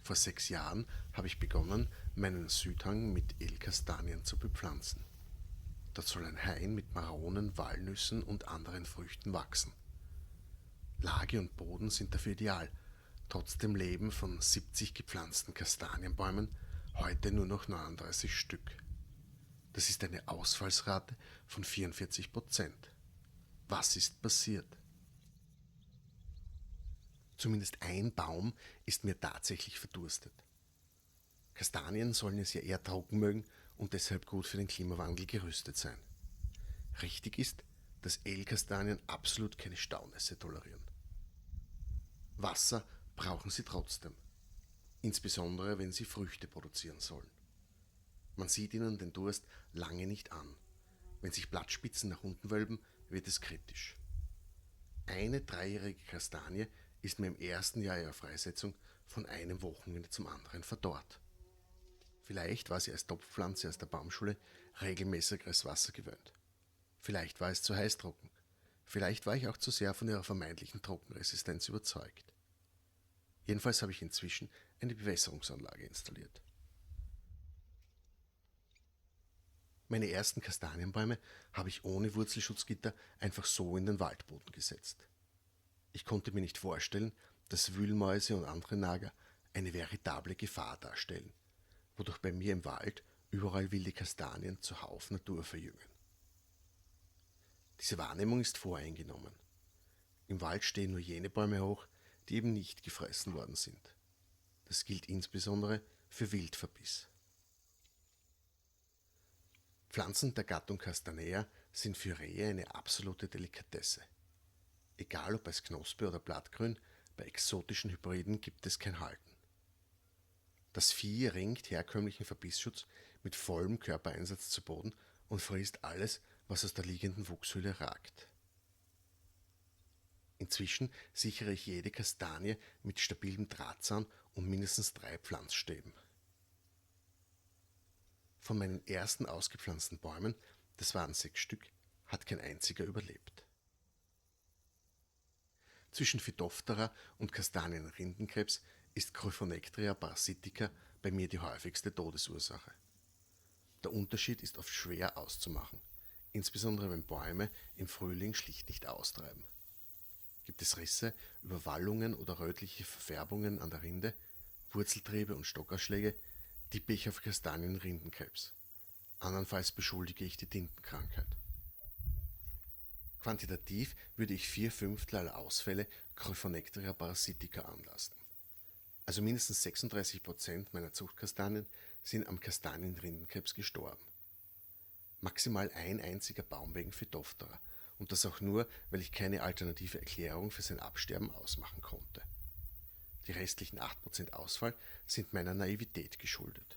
Vor 6 Jahren habe ich begonnen, meinen Südhang mit Edelkastanien zu bepflanzen. Dort soll ein Hain mit Maronen, Walnüssen und anderen Früchten wachsen. Lage und Boden sind dafür ideal. Trotzdem leben von 70 gepflanzten Kastanienbäumen heute nur noch 39 Stück. Das ist eine Ausfallsrate von 44%. Was ist passiert? Zumindest ein Baum ist mir tatsächlich verdurstet. Kastanien sollen es ja eher trocken mögen und deshalb gut für den Klimawandel gerüstet sein. Richtig ist, dass Edelkastanien absolut keine Staunässe tolerieren. Wasser brauchen sie trotzdem, insbesondere wenn sie Früchte produzieren sollen. Man sieht ihnen den Durst lange nicht an. Wenn sich Blattspitzen nach unten wölben, wird es kritisch. Eine dreijährige Kastanie ist mir im ersten Jahr ihrer Freisetzung von einem Wochenende zum anderen verdorrt. Vielleicht war sie als Topfpflanze aus der Baumschule regelmäßigeres Wasser gewöhnt. Vielleicht war es zu heißtrocken. Vielleicht war ich auch zu sehr von ihrer vermeintlichen Trockenresistenz überzeugt. Jedenfalls habe ich inzwischen eine Bewässerungsanlage installiert. Meine ersten Kastanienbäume habe ich ohne Wurzelschutzgitter einfach so in den Waldboden gesetzt. Ich konnte mir nicht vorstellen, dass Wühlmäuse und andere Nager eine veritable Gefahr darstellen, wodurch bei mir im Wald überall wilde Kastanien zuhauf Natur verjüngen. Diese Wahrnehmung ist voreingenommen. Im Wald stehen nur jene Bäume hoch, die eben nicht gefressen worden sind. Das gilt insbesondere für Wildverbiss. Pflanzen der Gattung Castanea sind für Rehe eine absolute Delikatesse. Egal ob als Knospe oder Blattgrün, bei exotischen Hybriden gibt es kein Halten. Das Vieh ringt herkömmlichen Verbissschutz mit vollem Körpereinsatz zu Boden und frisst alles, was aus der liegenden Wuchshöhle ragt. Inzwischen sichere ich jede Kastanie mit stabilem Drahtzaun und mindestens 3 Pflanzstäben. Von meinen ersten ausgepflanzten Bäumen, das waren 6 Stück, hat kein einziger überlebt. Zwischen Phytophthora und Kastanienrindenkrebs ist Coryphonectria parasitica bei mir die häufigste Todesursache. Der Unterschied ist oft schwer auszumachen, insbesondere wenn Bäume im Frühling schlicht nicht austreiben. Gibt es Risse, Überwallungen oder rötliche Verfärbungen an der Rinde, Wurzeltriebe und Stockausschläge, tippe ich auf Kastanienrindenkrebs. Andernfalls beschuldige ich die Tintenkrankheit. Quantitativ würde ich 4/5 aller Ausfälle Coryphonectria parasitica anlasten. Also mindestens 36% meiner Zuchtkastanien sind am Kastanienrindenkrebs gestorben. Maximal ein einziger Baum wegen Phytophthora und das auch nur, weil ich keine alternative Erklärung für sein Absterben ausmachen konnte. Die restlichen 8% Ausfall sind meiner Naivität geschuldet.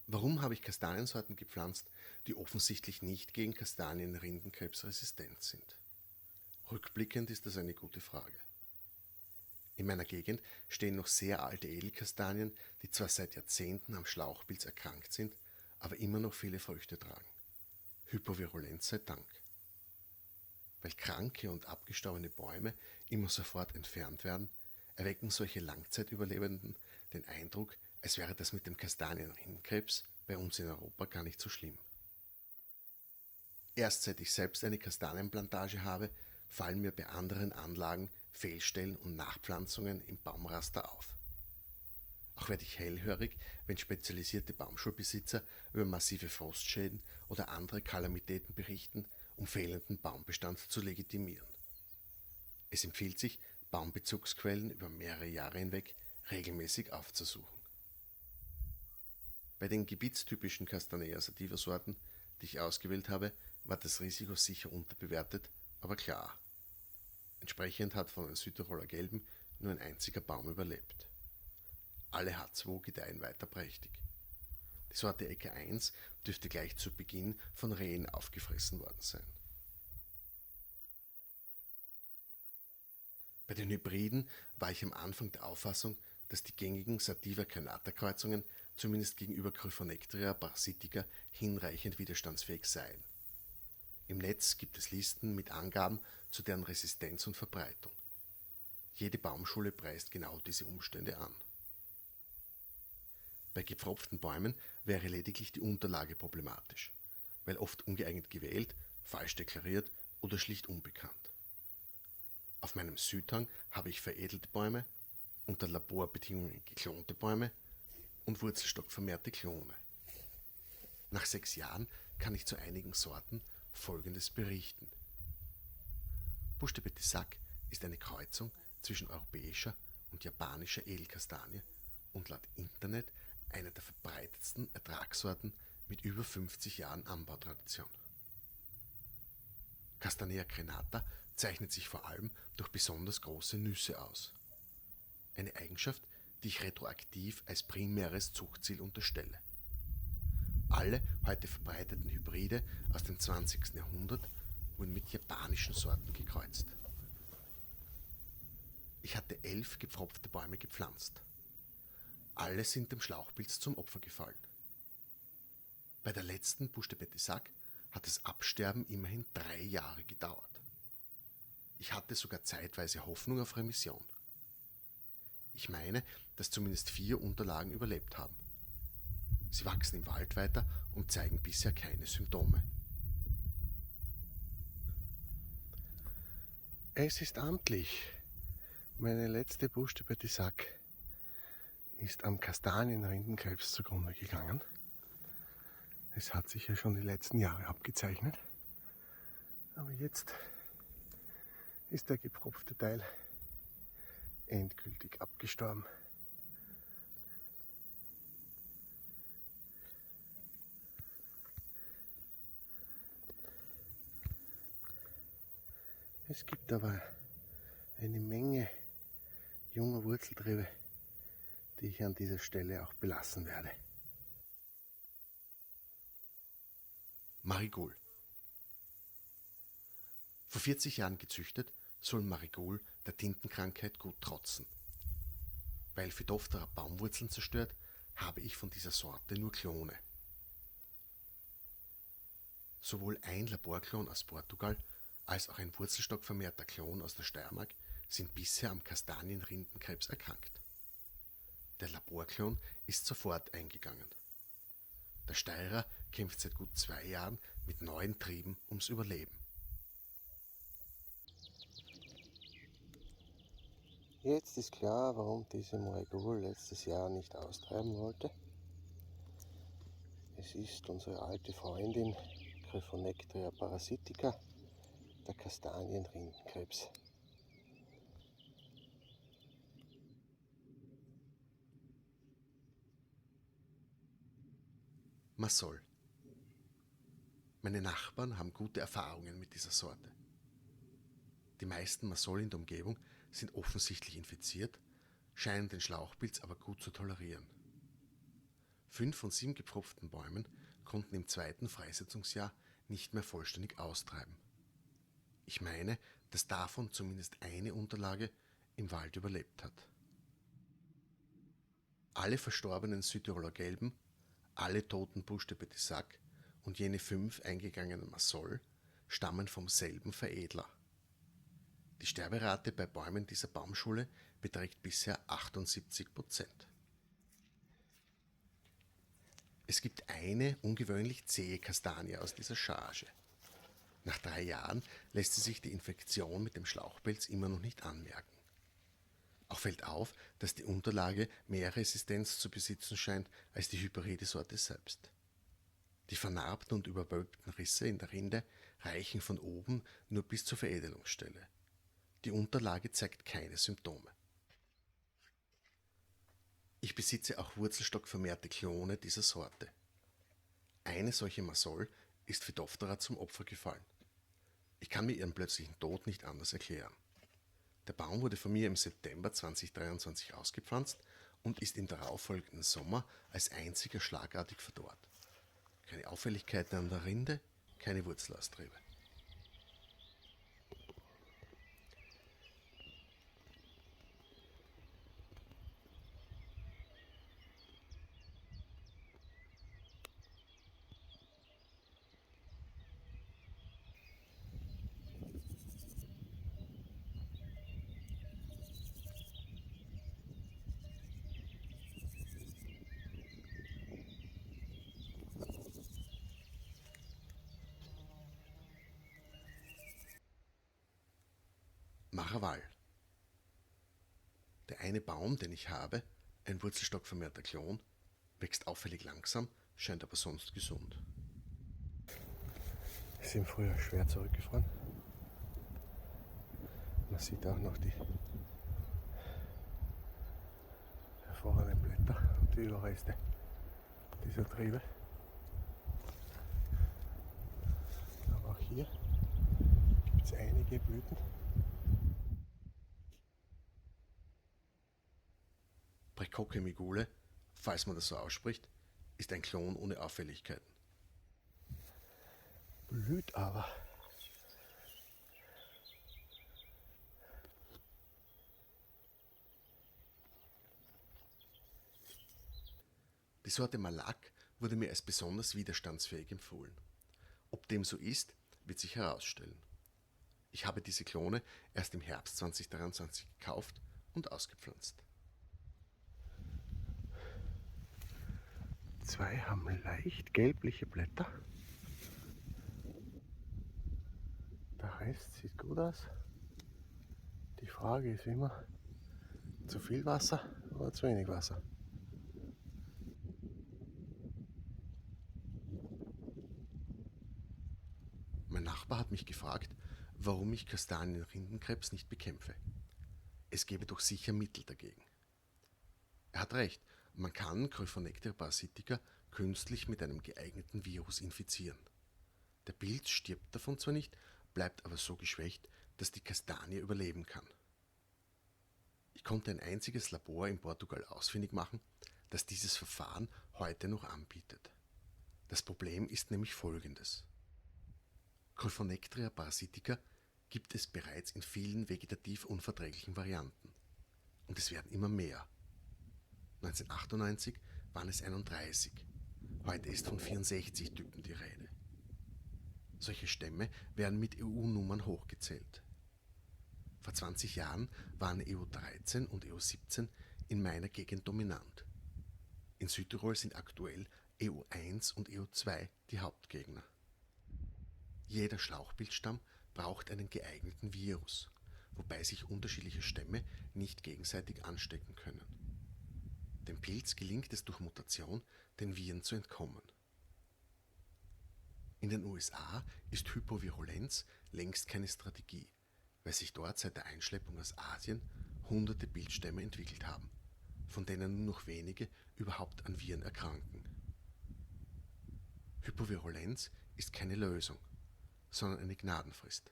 Warum habe ich Kastaniensorten gepflanzt, die offensichtlich nicht gegen Kastanienrindenkrebs resistent sind? Rückblickend ist das eine gute Frage. In meiner Gegend stehen noch sehr alte Edelkastanien, die zwar seit Jahrzehnten am Schlauchpilz erkrankt sind, aber immer noch viele Früchte tragen. Hypovirulenz sei Dank. Weil kranke und abgestorbene Bäume immer sofort entfernt werden, erwecken solche Langzeitüberlebenden den Eindruck, als wäre das mit dem Kastanienrindenkrebs bei uns in Europa gar nicht so schlimm. Erst seit ich selbst eine Kastanienplantage habe, fallen mir bei anderen Anlagen Fehlstellen und Nachpflanzungen im Baumraster auf. Auch werde ich hellhörig, wenn spezialisierte Baumschulbesitzer über massive Frostschäden oder andere Kalamitäten berichten, um fehlenden Baumbestand zu legitimieren. Es empfiehlt sich, Baumbezugsquellen über mehrere Jahre hinweg regelmäßig aufzusuchen. Bei den gebietstypischen Castanea sativa Sorten, die ich ausgewählt habe, war das Risiko sicher unterbewertet, aber klar. Entsprechend hat von den Südtiroler Gelben nur ein einziger Baum überlebt. Alle H2 gedeihen weiter prächtig. Die Sorte Ecke 1 dürfte gleich zu Beginn von Rehen aufgefressen worden sein. Bei den Hybriden war ich am Anfang der Auffassung, dass die gängigen Sativa crenata Kreuzungen zumindest gegenüber Coryphonectria parasitica hinreichend widerstandsfähig seien. Im Netz gibt es Listen mit Angaben zu deren Resistenz und Verbreitung. Jede Baumschule preist genau diese Umstände an. Bei gepfropften Bäumen wäre lediglich die Unterlage problematisch, weil oft ungeeignet gewählt, falsch deklariert oder schlicht unbekannt. Auf meinem Südhang habe ich veredelte Bäume, unter Laborbedingungen geklonte Bäume und wurzelstockvermehrte Klone. Nach 6 Jahren kann ich zu einigen Sorten Folgendes berichten. Bush de Petisac ist eine Kreuzung zwischen europäischer und japanischer Edelkastanie und laut Internet eine der verbreitetsten Ertragssorten mit über 50 Jahren Anbautradition. Castanea crenata zeichnet sich vor allem durch besonders große Nüsse aus. Eine Eigenschaft, die ich retroaktiv als primäres Zuchtziel unterstelle. Alle heute verbreiteten Hybride aus dem 20. Jahrhundert wurden mit japanischen Sorten gekreuzt. Ich hatte 11 gepfropfte Bäume gepflanzt. Alle sind dem Schlauchpilz zum Opfer gefallen. Bei der letzten Bush de Petisac hat das Absterben immerhin 3 Jahre gedauert. Ich hatte sogar zeitweise Hoffnung auf Remission. Ich meine, dass zumindest 4 Unterlagen überlebt haben. Sie wachsen im Wald weiter und zeigen bisher keine Symptome. Es ist amtlich. Meine letzte Bush de Petisac ist am Kastanienrindenkrebs zugrunde gegangen. Es hat sich ja schon die letzten Jahre abgezeichnet. Aber jetzt ist der gepfropfte Teil endgültig abgestorben. Es gibt aber eine Menge junger Wurzeltriebe, die ich an dieser Stelle auch belassen werde. Marigold. Vor 40 Jahren gezüchtet, soll Marigold der Tintenkrankheit gut trotzen. Weil Phytophthora Baumwurzeln zerstört, habe ich von dieser Sorte nur Klone. Sowohl ein Laborklon aus Portugal als auch ein wurzelstockvermehrter Klon aus der Steiermark sind bisher am Kastanienrindenkrebs erkrankt. Der Laborklon ist sofort eingegangen. Der Steirer kämpft seit gut 2 Jahren mit neuen Trieben ums Überleben. Jetzt ist klar, warum diese Marigold letztes Jahr nicht austreiben wollte. Es ist unsere alte Freundin Gryphonectria parasitica, der Kastanienrindenkrebs. Massol. Meine Nachbarn haben gute Erfahrungen mit dieser Sorte. Die meisten Massol in der Umgebung sind offensichtlich infiziert, scheinen den Schlauchpilz aber gut zu tolerieren. 5 von 7 gepfropften Bäumen konnten im 2. Freisetzungsjahr nicht mehr vollständig austreiben. Ich meine, dass davon zumindest eine Unterlage im Wald überlebt hat. Alle verstorbenen Südtiroler Gelben, alle toten Bush de Petisac und jene 5 eingegangenen Massol stammen vom selben Veredler. Die Sterberate bei Bäumen dieser Baumschule beträgt bisher 78%. Es gibt eine ungewöhnlich zähe Kastanie aus dieser Charge. Nach 3 Jahren lässt sie sich die Infektion mit dem Schlauchpilz immer noch nicht anmerken. Auch fällt auf, dass die Unterlage mehr Resistenz zu besitzen scheint als die hybride Sorte selbst. Die vernarbten und überwölbten Risse in der Rinde reichen von oben nur bis zur Veredelungsstelle. Die Unterlage zeigt keine Symptome. Ich besitze auch wurzelstockvermehrte Klone dieser Sorte. Eine solche Massol ist Phytophthora zum Opfer gefallen. Ich kann mir ihren plötzlichen Tod nicht anders erklären. Der Baum wurde von mir im September 2023 ausgepflanzt und ist im darauffolgenden Sommer als einziger schlagartig verdorrt. Keine Auffälligkeiten an der Rinde, keine Wurzelaustriebe. Maraval. Der eine Baum, den ich habe, ein wurzelstockvermehrter Klon, wächst auffällig langsam, scheint aber sonst gesund. Wir sind früher schwer zurückgefahren. Man sieht auch noch die hervorragenden Blätter und die Überreste dieser Triebe. Aber auch hier gibt es einige Blüten. Brachycemigule, falls man das so ausspricht, ist ein Klon ohne Auffälligkeiten. Blüht aber. Die Sorte Malak wurde mir als besonders widerstandsfähig empfohlen. Ob dem so ist, wird sich herausstellen. Ich habe diese Klone erst im Herbst 2023 gekauft und ausgepflanzt. Zwei haben leicht gelbliche Blätter. Der Rest sieht gut aus. Die Frage ist wie immer, zu viel Wasser oder zu wenig Wasser? Mein Nachbar hat mich gefragt, warum ich Kastanienrindenkrebs nicht bekämpfe. Es gäbe doch sicher Mittel dagegen. Er hat recht, man kann Gryphonecter parasitica künstlich mit einem geeigneten Virus infizieren. Der Pilz stirbt davon zwar nicht, bleibt aber so geschwächt, dass die Kastanie überleben kann. Ich konnte ein einziges Labor in Portugal ausfindig machen, das dieses Verfahren heute noch anbietet. Das Problem ist nämlich folgendes. Gryphonectria parasitica gibt es bereits in vielen vegetativ unverträglichen Varianten. Und es werden immer mehr. 1998 waren es 31. Heute ist von 64 Typen die Rede. Solche Stämme werden mit EU-Nummern hochgezählt. Vor 20 Jahren waren EU13 und EU17 in meiner Gegend dominant. In Südtirol sind aktuell EU1 und EU2 die Hauptgegner. Jeder Schlauchpilzstamm braucht einen geeigneten Virus, wobei sich unterschiedliche Stämme nicht gegenseitig anstecken können. Dem Pilz gelingt es durch Mutation, den Viren zu entkommen. In den USA ist Hypovirulenz längst keine Strategie, weil sich dort seit der Einschleppung aus Asien hunderte Pilzstämme entwickelt haben, von denen nur noch wenige überhaupt an Viren erkranken. Hypovirulenz ist keine Lösung, sondern eine Gnadenfrist.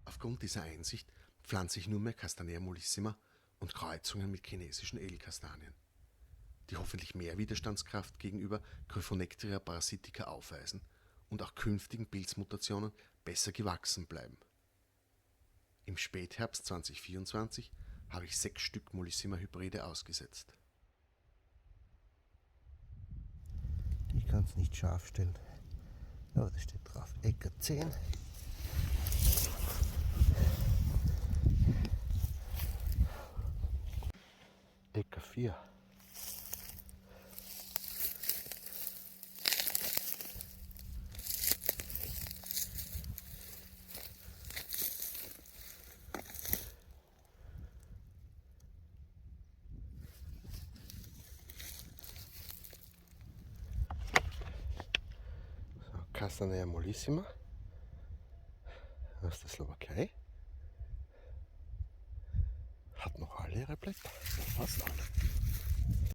Aufgrund dieser Einsicht pflanze ich nur mehr Castanea mollissima und Kreuzungen mit chinesischen Edelkastanien, die hoffentlich mehr Widerstandskraft gegenüber Gryphonectria parasitica aufweisen und auch künftigen Pilzmutationen besser gewachsen bleiben. Im Spätherbst 2024 habe ich 6 Stück Mollissima-Hybride ausgesetzt. Ich kann es nicht scharf stellen, aber da steht drauf Äcker 10. Äcker 4. Castanea mollissima aus der Slowakei. Hat noch alle ihre Blätter, fast alle.